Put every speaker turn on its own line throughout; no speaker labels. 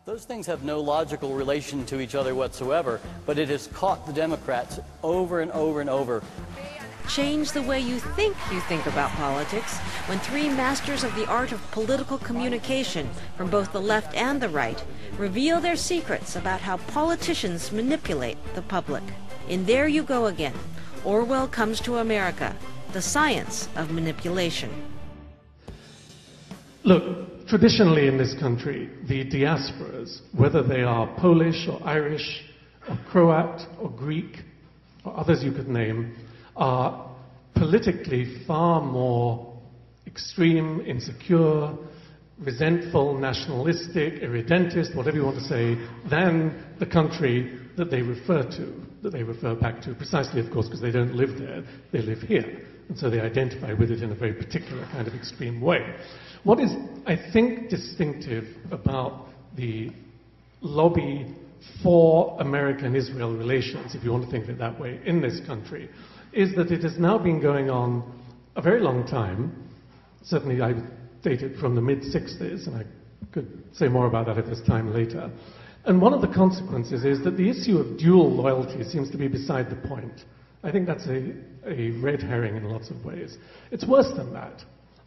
Those things have no logical relation to each other whatsoever, but it has caught the Democrats over and over and over.
Change the way you think about politics when three masters of the art of political communication from both the left and the right reveal their secrets about how politicians manipulate the public. In There You Go Again, Orwell Comes to America, the science of manipulation.
Look, traditionally in this country, the diasporas, whether they are Polish or Irish or Croat or Greek or others you could name, are politically far more extreme, insecure, resentful, nationalistic, irredentist, whatever you want to say, than the country that they refer to, that they refer back to, precisely, of course, because they don't live there, they live here. And so they identify with it in a very particular kind of extreme way. What is, I think, distinctive about the lobby for American-Israel relations, if you want to think of it that way, in this country, is that it has now been going on a very long time. Certainly I date it from the mid-60s, and I could say more about that if there's time later. And one of the consequences is that the issue of dual loyalty seems to be beside the point. I think that's a red herring in lots of ways. It's worse than that.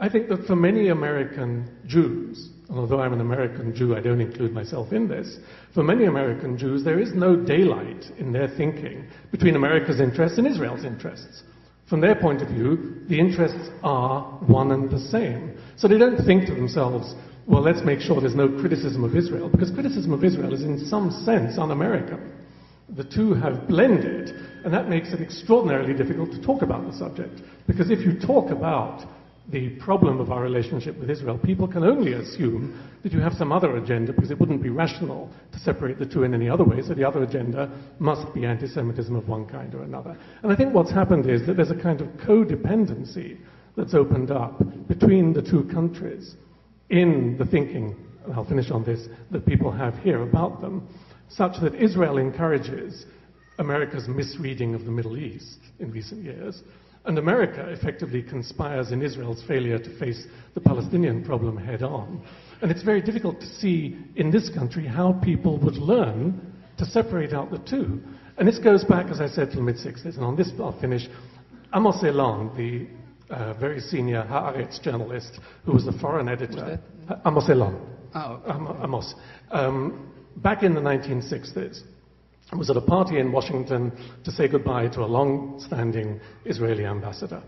I think that for many American Jews, and although I'm an American Jew, I don't include myself in this, for many American Jews, there is no daylight in their thinking between America's interests and Israel's interests. From their point of view, the interests are one and the same. So they don't think to themselves, well, let's make sure there's no criticism of Israel, because criticism of Israel is in some sense un-American. The two have blended, and that makes it extraordinarily difficult to talk about the subject. Because if you talk about the problem of our relationship with Israel, people can only assume that you have some other agenda, because it wouldn't be rational to separate the two in any other way, so the other agenda must be anti-Semitism of one kind or another. And I think what's happened is that there's a kind of codependency that's opened up between the two countries in the thinking, and I'll finish on this, that people have here about them, such that Israel encourages America's misreading of the Middle East in recent years, and America effectively conspires in Israel's failure to face the Palestinian problem head on. And it's very difficult to see in this country how people would learn to separate out the two. And this goes back, as I said, to the mid-60s. And on this I'll finish. Amos Elan, the very senior Haaretz journalist who was the foreign editor. Amos Elan.
Oh.
Amos. Back in the 1960s, was at a party in Washington to say goodbye to a long-standing Israeli ambassador.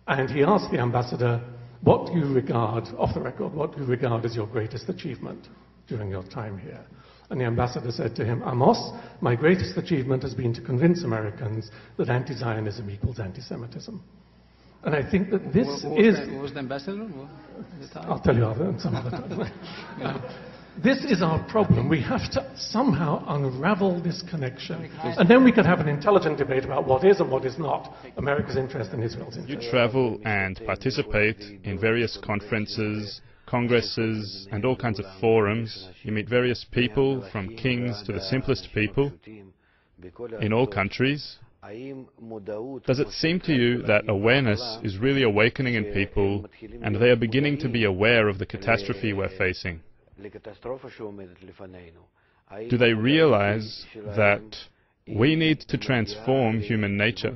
And he asked the ambassador, what do you regard, off the record, what do you regard as your greatest achievement during your time here? And the ambassador said to him, Amos, my greatest achievement has been to convince Americans that anti-Zionism equals anti-Semitism. And I think that this is...
Who was the ambassador?
I'll tell you some other time. This is our problem. We have to somehow unravel this connection. And then we can have an intelligent debate about what is and what is not America's interest and Israel's interest.
You travel and participate in various conferences, congresses, and all kinds of forums. You meet various people, from kings to the simplest people, in all countries. Does it seem to you that awareness is really awakening in people, and they are beginning to be aware of the catastrophe we're facing? Do they realize that we need to transform human nature?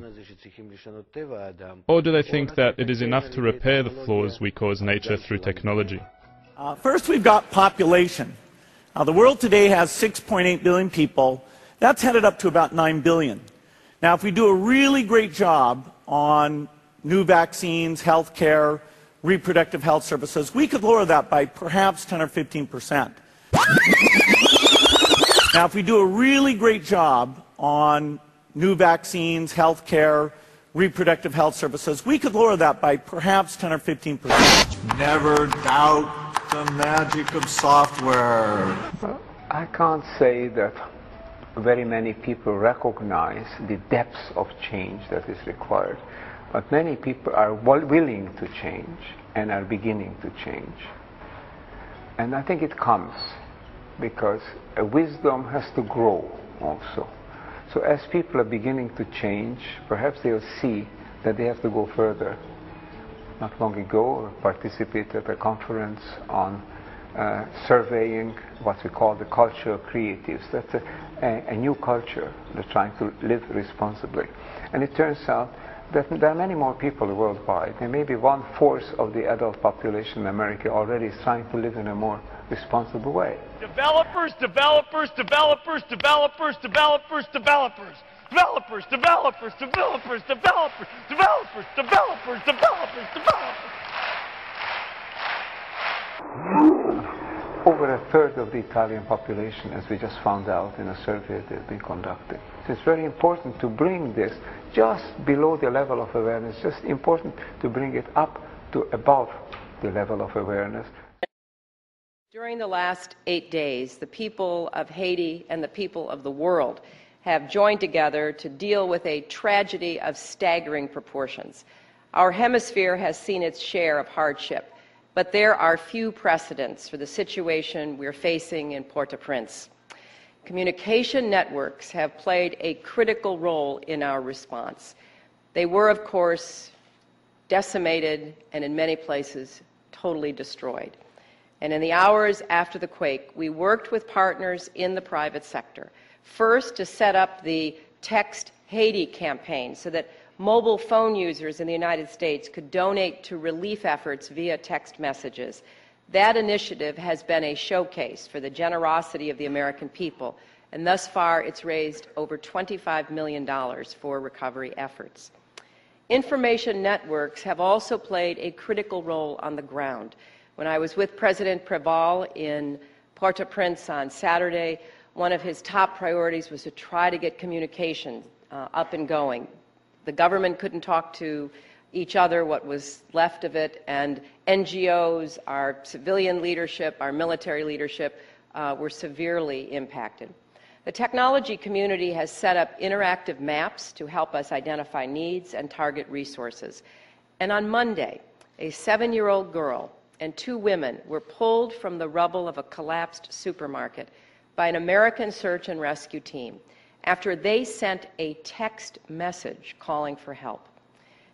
Or do they think that it is enough to repair the flaws we cause nature through technology?
First, we've got population. The world today has 6.8 billion people. That's headed up to about 9 billion. Now, if we do a really great job on new vaccines, health care, reproductive health services, we could lower that by perhaps 10 or 15%. Now, if we do a really great job on new vaccines, health care, reproductive health services, we could lower that by perhaps 10 or 15%.
Never doubt the magic of software.
I can't say that very many people recognize the depths of change that is required. But many people are willing to change and are beginning to change. And I think it comes because wisdom has to grow also. So as people are beginning to change, perhaps they'll see that they have to go further. Not long ago, I participated at a conference on surveying what we call the culture of creatives. That's a new culture. They're trying to live responsibly. And it turns out that there are many more people worldwide. There may be 1/4 of the adult population in America already is trying to live in a more responsible way.
Developers, developers, developers, developers, developers, developers. Developers, developers, developers, developers, developers, developers, developers, developers.
Over 1/3 of the Italian population, as we just found out in a survey that's been conducted. So it's very important to bring this just below the level of awareness, just important to bring it up to above the level of awareness.
During the last 8 days, the people of Haiti and the people of the world have joined together to deal with a tragedy of staggering proportions. Our hemisphere has seen its share of hardship, but there are few precedents for the situation we're facing in Port-au-Prince. Communication networks have played a critical role in our response. They were, of course, decimated and in many places totally destroyed. And in the hours after the quake, we worked with partners in the private sector, first to set up the Text Haiti campaign so that mobile phone users in the United States could donate to relief efforts via text messages. That initiative has been a showcase for the generosity of the American people, and thus far it's raised over $25 million for recovery efforts. Information networks have also played a critical role on the ground. When I was with President Préval in Port-au-Prince on Saturday, one of his top priorities was to try to get communication up and going. The government couldn't talk to each other, what was left of it, and NGOs, our civilian leadership, our military leadership were severely impacted. The technology community has set up interactive maps to help us identify needs and target resources. And on Monday, a 7-year-old girl and 2 women were pulled from the rubble of a collapsed supermarket by an American search and rescue team after they sent a text message calling for help.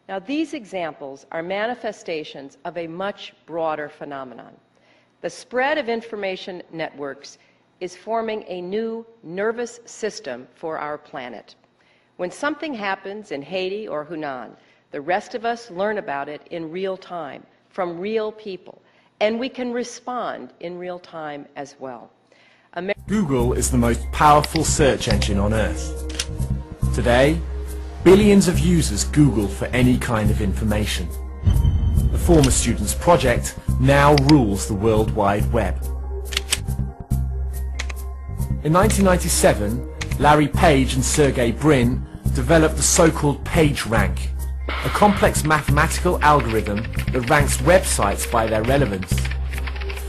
Now, these examples are manifestations of a much broader phenomenon. The spread of information networks is forming a new nervous system for our planet. When something happens in Haiti or Hunan, the rest of us learn about it in real time, from real people, and we can respond in real time as well.
Google is the most powerful search engine on Earth. Today, billions of users Google for any kind of information. The former student's project now rules the World Wide Web. In 1997, Larry Page and Sergey Brin developed the so-called PageRank, a complex mathematical algorithm that ranks websites by their relevance.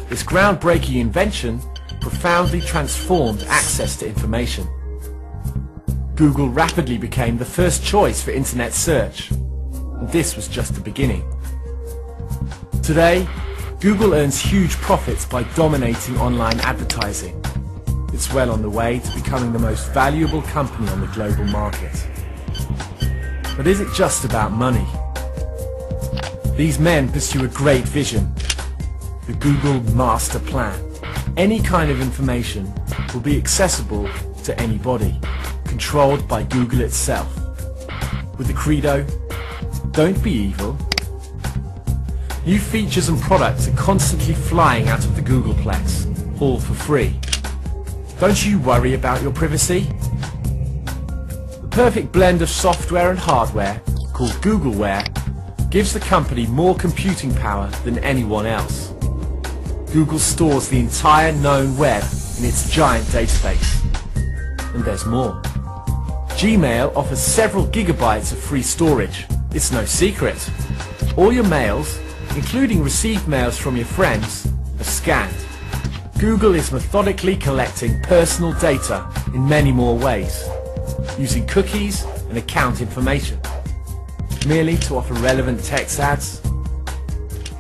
This groundbreaking invention profoundly transformed access to information. Google rapidly became the first choice for internet search, and this was just the beginning. Today, Google earns huge profits by dominating online advertising. It's well on the way to becoming the most valuable company on the global market. But is it just about money? These men pursue a great vision, the Google Master Plan. Any kind of information will be accessible to anybody, controlled by Google itself. With the credo, don't be evil. New features and products are constantly flying out of the Googleplex, all for free. Don't you worry about your privacy? The perfect blend of software and hardware, called Googleware, gives the company more computing power than anyone else. Google stores the entire known web in its giant database. And there's more. Gmail offers several gigabytes of free storage. It's no secret. All your mails, including received mails from your friends, are scanned. Google is methodically collecting personal data in many more ways, using cookies and account information, merely to offer relevant text ads.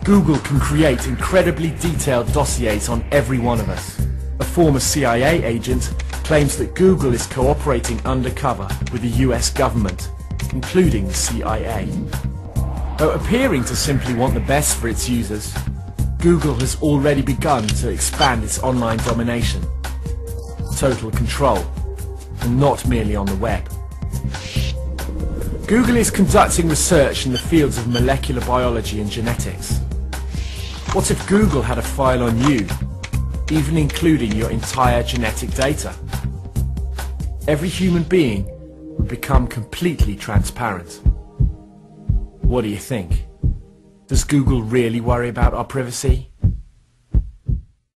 Google can create incredibly detailed dossiers on every one of us. A former CIA agent claims that Google is cooperating undercover with the US government, including the CIA. Though appearing to simply want the best for its users, Google has already begun to expand its online domination. Total control, and not merely on the web. Google is conducting research in the fields of molecular biology and genetics. What if Google had a file on you, even including your entire genetic data? Every human being would become completely transparent. What do you think? Does Google really worry about our privacy?